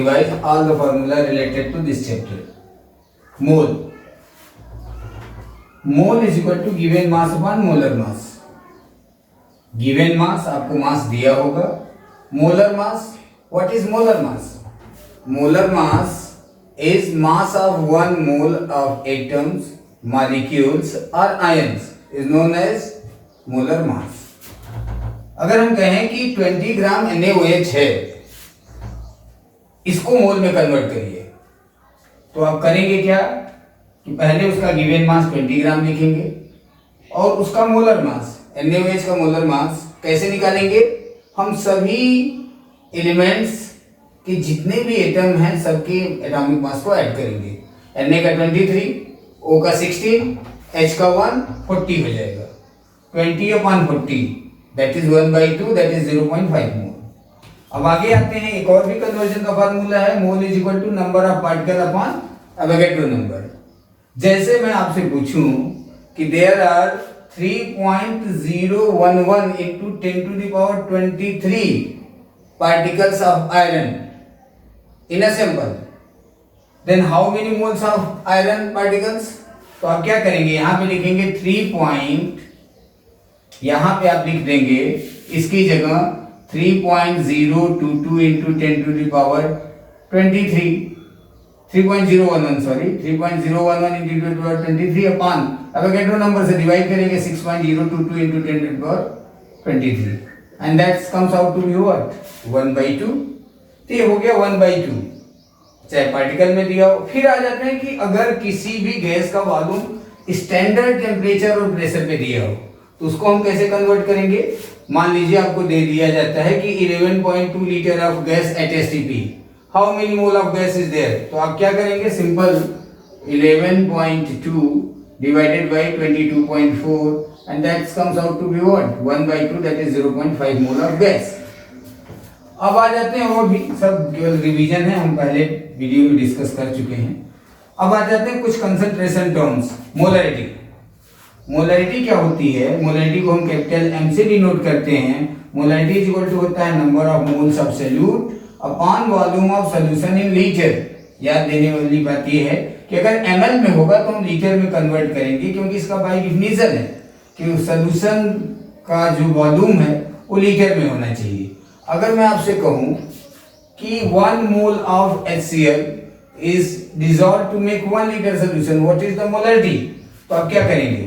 revise all the formula related to this chapter. Mole. Mole is equal to given mass upon molar mass. Given mass, आपको मास दिया होगा. Molar mass, what is molar mass? Molar mass is mass of 1 mole of atoms, molecules or ions is known as molar mass. अगर हम कहें कि 20 ग्राम NaOH है, इसको मोल में कन्वर्ट करिए, तो आप करेंगे क्या कि पहले उसका गिवन मास 20 ग्राम लिखेंगे और उसका मोलर मास NaOH का मोलर मास कैसे निकालेंगे? हम सभी एलिमेंट्स के जितने भी एटम हैं सबके एटॉमिक मास को ऐड करेंगे. Na का 23, O का 16, H का 1, 40 हो जाएगा. 20/40 दैट इज 1/2 दैट इज 0.5 मोल. अब आगे आते हैं, एक और भी कन्वर्जन का फार्मूला है. Mole is equal to number of particle upon Avogadro number. जैसे मैं आपसे पूछूं कि there are 3.011 into 10⁻23 particles of iron in a sample, then how many moles of iron particles? तो आप क्या करेंगे, यहाँ पे लिखेंगे 3. यहाँ पे आप लिख देंगे इसकी जगह 3.022 into 10⁻23 3.011 sorry 3.011 into 10⁻23 upon Avogadro number से डिवाइड करेंगे 6.022 into 10⁻23 and that comes out to be what 1/2. तो ये हो गया 1/2 चाहे पार्टिकल में दिया हो. फिर आ जाते हैं कि अगर किसी भी गैस का वॉल्यूम स्टैंडर्ड टेम्परेचर और प्रेशर पे दिया हो तो उसको हम कैसे कन्वर्ट करेंगे. मान लीजिए आपको दे दिया जाता है कि 11.2 litre of gas at STP, how many mole of gas is there. तो आप क्या करेंगे, simple 11.2 divided by 22.4 and that comes out to be what 1/2 that is 0.5 mole of gas. अब आ जाते हैं, और भी सब केवल रिवीजन है, हम पहले वीडियो में डिस्कस कर चुके हैं. अब आ जाते हैं कुछ कंसंट्रेशन टर्म्स. मोलैरिटी. मोलैरिटी क्या होती है? मोलैरिटी को हम कैपिटल M से डिनोट करते हैं. मोलैरिटी इज इक्वल टू होता है number of moles of solute upon volume of solution in litre. याद देने वाली बात यह है कि अगर ml में होगा तो हम लीटर में कन्वर्ट करेंगे, क्योंकि इसका बाय डेफिनेशन है कि सॉल्यूशन का जो वॉल्यूम है वो लीटर में होना चाहिए. अगर मैं आपसे कहूं कि 1 mole of HCl is dissolved to make 1 liter solution, what is the molarity? तो आप क्या करेंगे,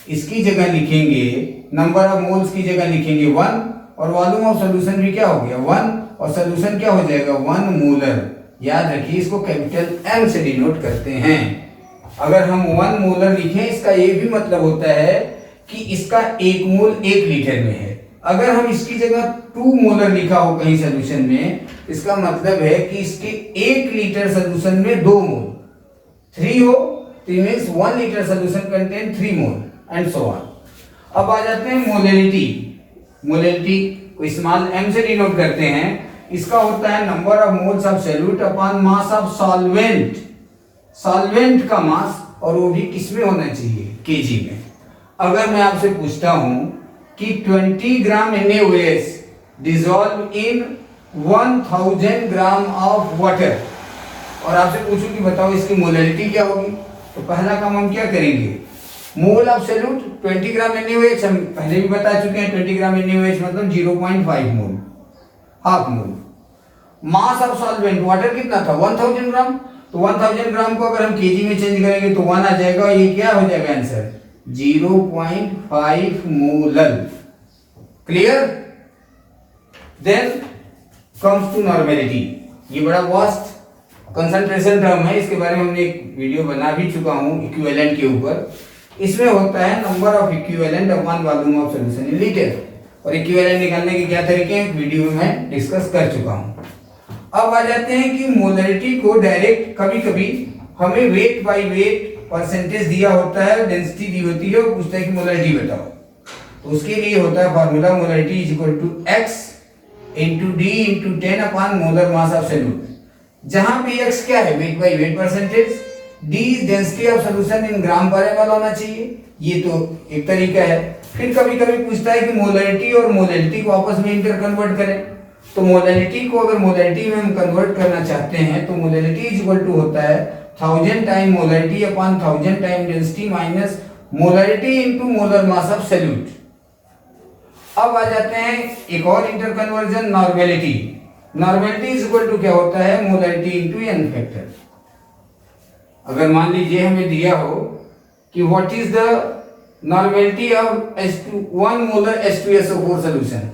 इसकी जगह लिखेंगे नंबर ऑफ मोल्स की जगह लिखेंगे 1 और वॉल्यूम ऑफ सॉल्यूशन भी क्या हो गया 1 और सॉल्यूशन क्या हो जाएगा 1 मोलर. याद रखिए इसको कैपिटल M से डिनोट करते हैं. अगर हम 1 मोलर लिखें इसका ये भी मतलब होता है कि इसका 1 मोल 1 लीटर में है. अगर हम इसकी जगह 2 मोलर लिखा हो कहीं सॉल्यूशन में, इसका मतलब है कि इसके 1 लीटर सॉल्यूशन में 2 मोल. 3 हो तो means 1 litre solution contain 3 mole and so on. अब आ जाते हैं मोलैरिटी. मोलैरिटी को स्मॉल m से डिनोट करते हैं. इसका होता है number of moles of solute upon mass of solvent. Solvent का मास, और वो भी किसमें होना चाहिए, केजी में. अगर मैं आपसे पूछता हूं कि 20 ग्राम NaOH dissolve in 1000 gram of water और आपसे पूछूं कि बताओ इसकी मोलैरिटी क्या होगी, तो पहला काम हम क्या करेंगे, mole of solute 20 gram NaOH हम पहले भी बता चुके हैं. 20 ग्राम NaOH मतलब 0.5 mole, half mole. Mass of solvent water कितना था 1000 ग्राम. तो 1000 ग्राम को अगर हम केजी में चेंज करेंगे तो 1 आ जाएगा. ये क्या हो जाएगा answer 0.5 molar. Clear. Then comes to normality. ये बड़ा वास्ट कंसंट्रेशन टर्म है, इसके बारे में हमने एक वीडियो बना भी चुका हूं इक्विवेलेंट के ऊपर. इसमें होता है number of equivalent upon volume of solution in litre, और इक्विवेलेंट निकालने के क्या तरीके हैं वीडियो में डिस्कस कर चुका हूं. अब आ जाते हैं कि मोलैरिटी को डायरेक्ट कभी कभी हमें वेट बाय वेट परसेंटेज दिया होता है, डेंसिटी दी होती है, और पूछता है कि मोलैरिटी बताओ. तो उसके लिए होता है formula molarity is equal to x into d into 10 upon molar mass of solute. जहां पे x क्या है, weight by weight percentage, d is density of solution in gram per ml होना चाहिए. ये तो एक तरीका है. फिर कभी कभी पूछता है कि मोलैरिटी और मोलैरिटी को आपस में इंटर कन्वर्ट करें. तो मोलैलिटी को अगर मोलैलिटी में हम कन्वर्ट करना चाहते हैं तो मोलैलिटी इज इक्वल टू होता है 1000 time molality upon 1000 time density minus molality into molar mass of solute. अब आ जाते हैं एक और inter conversion, normality. Normality is equal to क्या होता है, मोलैलिटी इनटू एन फैक्टर। अगर मान लीजिए हमें दिया हो कि what is the normality of one molar H2SO4 solution,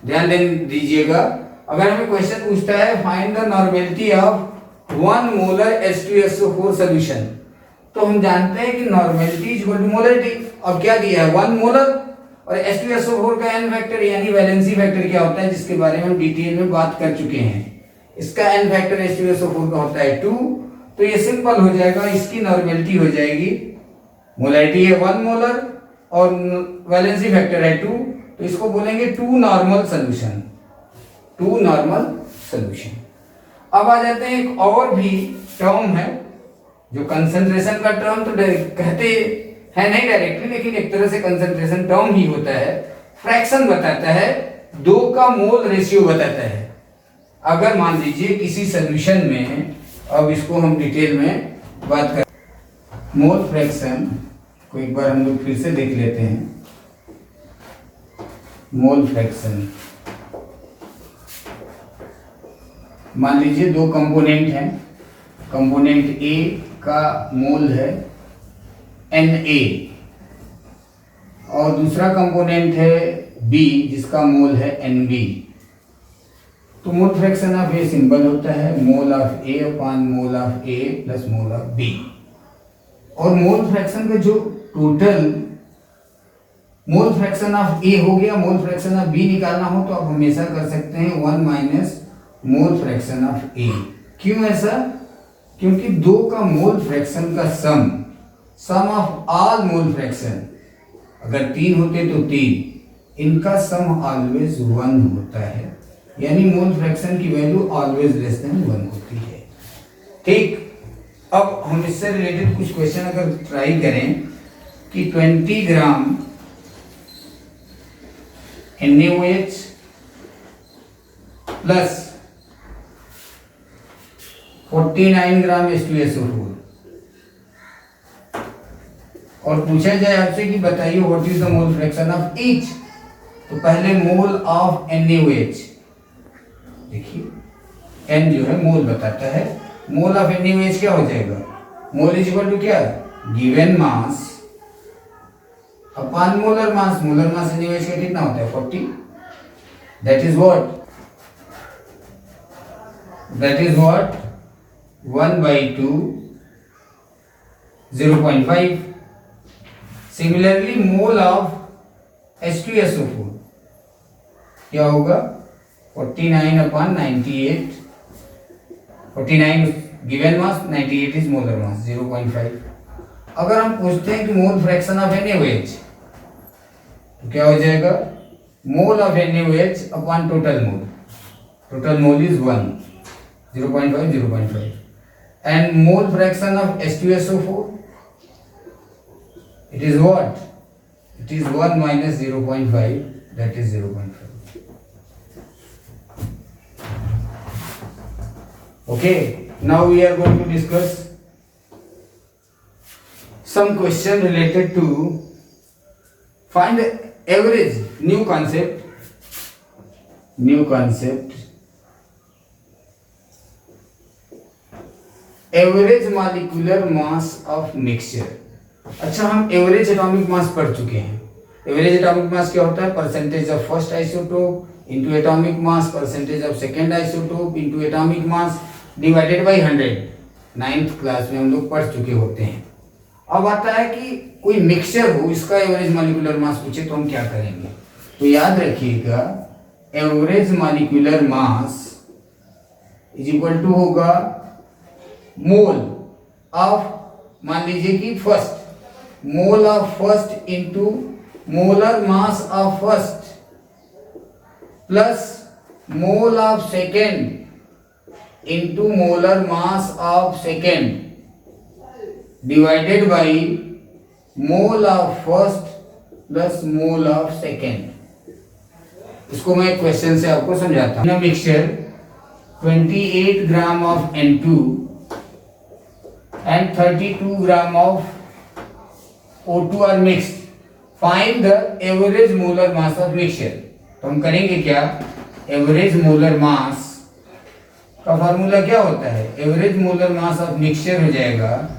ध्यान दीजिएगा, अगर हमें क्वेश्चन पूछता है find the normality of 1 molar H2SO4 solution, तो हम जानते हैं कि normality is equal to molality. अब क्या दिया है, 1 मोलर और H2SO4 का n फैक्टर यानी वैलेंसी फैक्टर क्या होता है, जिसके बारे में हम डिटेल में बात कर चुके हैं। इसका n फैक्टर H2SO4 का होता है 2, तो ये सिंपल हो जाएगा, इसकी नॉर्मेलिटी हो जाएगी, मोलैलिटी है 1 मोलर और वैलेंसी फैक्टर है 2, तो इसको बोलेंगे 2 नॉर्मल सॉल्यूशन, 2 नॉर्मल सॉल्यूशन। अब आ जाते हैं एक और भी टर्म है जो कंसंट्रेशन का टर्म तो कहते हैं नहीं डायरेक्टली, लेकिन एक तरह से कंसंट्रेशन टर्म ही होता है। फ्रैक्शन बताता है, 2 का मोल रेशियो बताता है। अगर मान लीजिए किसी सॉल्यूशन में, अब इसको हम डिटेल में बात कर, मोल फ्रैक्शन को एक बार हम लोग फिर से देख लेते हैं। मोल फ्रैक्शन, मान लीजिए 2 कंपोनेंट हैं, कंपोनेंट ए का मोल है Na और दूसरा कंपोनेंट है बी जिसका मोल है Nb। तो mole fraction of A symbol होता है mole of A upon mole of A plus mole of B. और मोल फ्रैक्शन का जो total mole fraction of A हो गया, मोल फ्रैक्शन ऑफ बी निकालना हो तो आप हमेशा कर सकते हैं 1 माइनस मोल फ्रैक्शन ऑफ ए। क्यों ऐसा, क्योंकि 2 का मोल फ्रैक्शन का सम ऑफ ऑल मोल फ्रैक्शन, अगर 3 होते तो 3, इनका सम ऑलवेज 1 होता है, यानी मोल फ्रैक्शन की वैल्यू ऑलवेज लेस देन 1 होती है। ठीक, अब हम इससे रिलेटेड कुछ क्वेश्चन अगर ट्राई करें कि 20 ग्राम NaOH प्लस 49 ग्राम H2SO4 और पूछा जाए आपसे कि बताइए what is the mole fraction of each, तो पहले मोल ऑफ NaOH देखिए, n जो है मोल बताता है, मोल ऑफ NaOH क्या हो जाएगा, मोल इज इक्वल टू क्या, गिवन मास अपॉन मोलर मास। मोलर मास NaOH का कितना होता है 40, that is what 1/2 0.5। Similarly mole of H2SO4 क्या होगा 49 upon 98, 49 given mass, 98 is molar mass 0.5। अगर हम पूछते हैं कि मोल फ्रैक्शन ऑफ NaOH तो क्या हो जाएगा, mole of NaOH upon total mole is 1, 0.5 and mole fraction of H2SO4 it is what, it is 1 minus 0.5, that is 0.5. Okay, now we are going to discuss some question related to find the average, new concept average molecular mass of mixture. अच्छा, हम average atomic mass पढ़ चुके हैं। Average atomic mass क्या होता है, percentage of first isotope into atomic mass, percentage of second isotope into atomic mass divided by 100। 9th class में हम लोग पढ़ चुके होते हैं। अब आता है कि कोई मिक्सचर हो, इसका एवरेज मॉलिक्यूलर मास पूछे तो हम क्या करेंगे, तो याद रखिएगा average molecular mass is equal to होगा मोल ऑफ, मान लीजिए कि first, mole of first into molar mass of first plus mole of second into molar mass of second divided by mole of first plus mole of second. इसको मैं question से आपको समझाता हूँ। Mixture 28 gram of N2 and 32 gram of O2 are mixed. Find the average molar mass of mixture. तो हम करेंगे क्या, एवरेज मोलर मास का फार्मूला क्या होता है, average molar mass of mixture हो जाएगा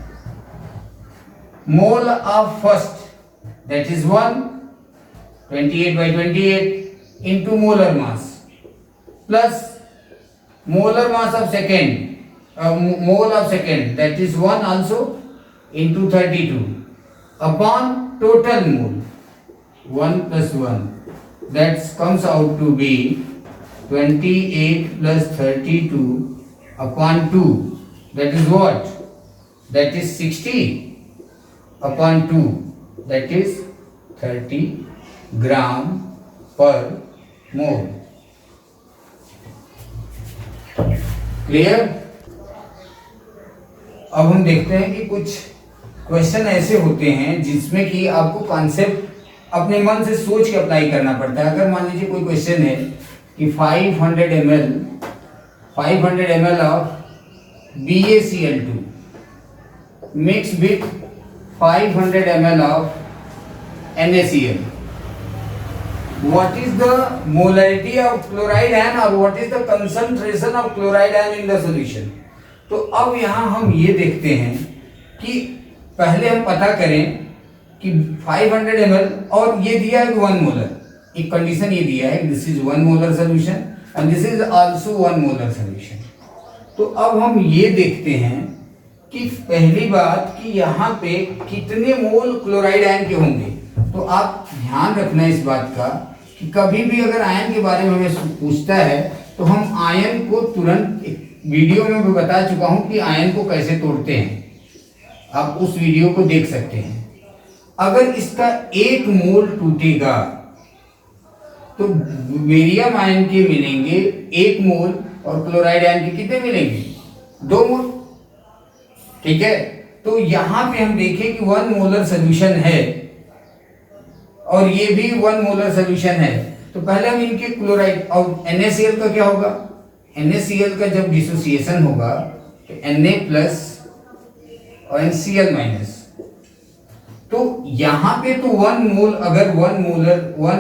मोल of first that is 28/28 into molar mass plus molar mass of second mole of second that is 1 also into 32 upon total mole 1 plus 1 that comes out to be 28 plus 32 upon 2 that is what, that is 60 upon 2 that is 30 gram per mole. Clear. अब हम देखते हैं कि कुछ question ऐसे होते हैं जिसमें कि आपको कॉन्सेप्ट अपने मन से सोच के अप्लाई करना पड़ता है। अगर मान लीजिए कोई क्वेश्चन है कि 500 ml of BaCl2 mix with 500 ml of NaCl, what is the molarity of chloride ion or what is the concentration of chloride ion in the solution। तो अब यहाँ हम ये देखते हैं कि पहले हम पता करें कि 500 ml और ये दिया है 1 मोलर, एक कंडीशन ये दिया है this is 1 molar solution and this is also 1 molar solution. तो अब हम ये देखते हैं कि पहली बात कि यहाँ पे कितने मोल क्लोराइड आयन के होंगे। तो आप ध्यान रखना इस बात का कि कभी भी अगर आयन के बारे में हमें पूछता है तो हम आयन को तुरंत, वीडियो में भी बता चुका हूं कि आयन को कैसे तोड़ते हैं, आप उस वीडियो को देख सकते हैं। अगर इसका 1 मोल टूटेगा तो बेरियम आयन के मिलेंगे 1 मोल और क्लोराइड आयन के कितने मिलेंगे 2 मोल। ठीक है, तो यहां पे हम देखें कि 1 मोलर सोल्यूशन है और ये भी 1 मोलर सोल्यूशन है। तो पहले हम इनके क्लोराइड और NaCl का क्या होगा, NaCl का जब डिसोसिएशन होगा तो Na प्लस और NCl माइनस। तो यहाँ पे तो 1 मोल, अगर 1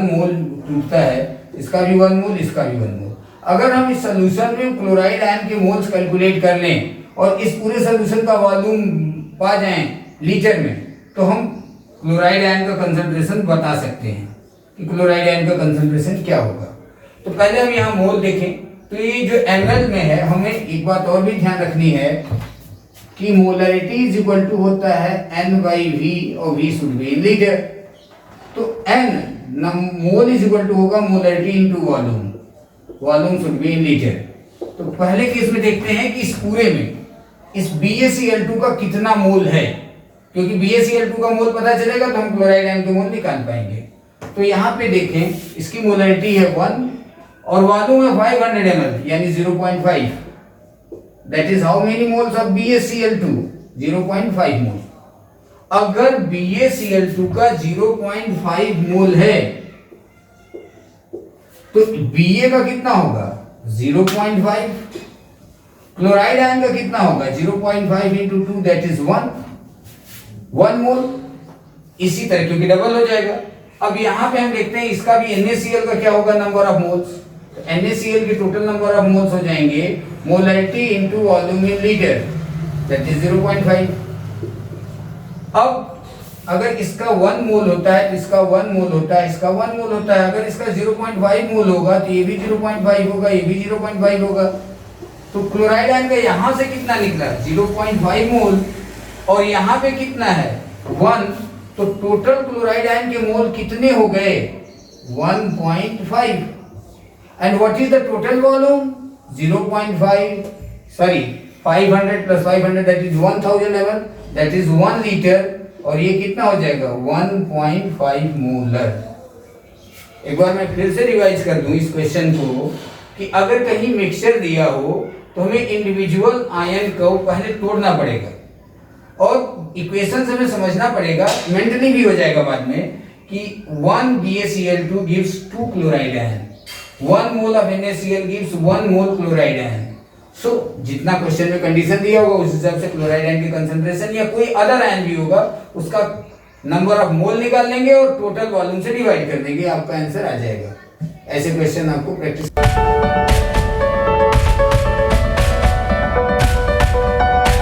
मोल टूटता है, इसका भी 1 मोल, इसका भी 1 मोल। अगर हम इस सोल्यूशन में क्लोराइड आयन के मोल्स कैलकुलेट कर लें और इस पूरे सोल्यूशन का वॉल्यूम पा जाएं लीटर में, तो हम क्लोराइड आयन का कंसंट्रेशन बता सकते हैं कि क्लोराइड आयन का कंसंट्रेशन क्या होगा। तो पहले हम यहाँ मोल देखें तो ये जो ml में है, हमें एक बात और भी ध्यान रखनी है कि मोलरिटी इज इक्वल टू होता है N/V और V should be in litre. तो N mole is equal to होगा molarity into volume, volume should be in litre. तो पहले केस में देखते हैं कि इस पूरे में इस BaCl2 का कितना मोल है, क्योंकि BaCl2 का मोल पता चलेगा तो हम क्लोराइड आयन के मोल निकाल पाएंगे। तो यहाँ पे देखें इसकी मोलरिटी है 1 और वॉल्यूम है 500 ml यानी 0.5, that is how many moles of BaCl2, 0.5 मोल। अगर BaCl2 का 0.5 मोल है तो Ba का कितना होगा 0.5, क्लोराइड आयन का कितना होगा 0.5 into 2 दैट इज 1 मोल। इसी तरह क्योंकि डबल हो जाएगा। अब यहाँ पे हम देखते हैं इसका भी NaCl का क्या होगा नंबर ऑफ मोल्स। तो NaCl के टोटल नंबर ऑफ मोल्स हो जाएंगे molarity into volume in litre that is 0.5। अब अगर इसका 1 मोल होता है तो इसका 1 मोल होता है, इसका 1 मोल होता है। अगर इसका 0.5 मोल होगा तो ये भी 0.5 होगा, ये भी 0.5 होगा। तो क्लोराइड आयन का यहाँ से कितना निकला 0.5 मोल और यहाँ पे कितना है 1, तो टोटल क्लोराइड आयन के मोल कितने हो गए 1.5। And what is the total volume 0.5 sorry 500 plus 500 that is 1000 ml that is 1 litre और ये कितना हो जाएगा 1.5 मोलर। एक बार मैं फिर से रिवाइज कर दूं इस क्वेश्चन को कि अगर कहीं मिक्सचर दिया हो तो हमें इंडिविजुअल आयन को पहले तोड़ना पड़ेगा और इक्वेशन से हमें समझना पड़ेगा, मेंटली भी हो जाएगा बाद में कि 1 BaCl2 gives 2 chloride ion. 1 mole of NaCl gives 1 mole chloride ion. So जितना क्वेश्चन में कंडीशन दिया होगा उस हिसाब से क्लोराइड आयन की कंसंट्रेशन या कोई अदर आयन भी होगा उसका नंबर ऑफ मोल निकाल लेंगे और टोटल वॉल्यूम से डिवाइड कर देंगे, आपका आंसर आ जाएगा। ऐसे क्वेश्चन आपको प्रैक्टिस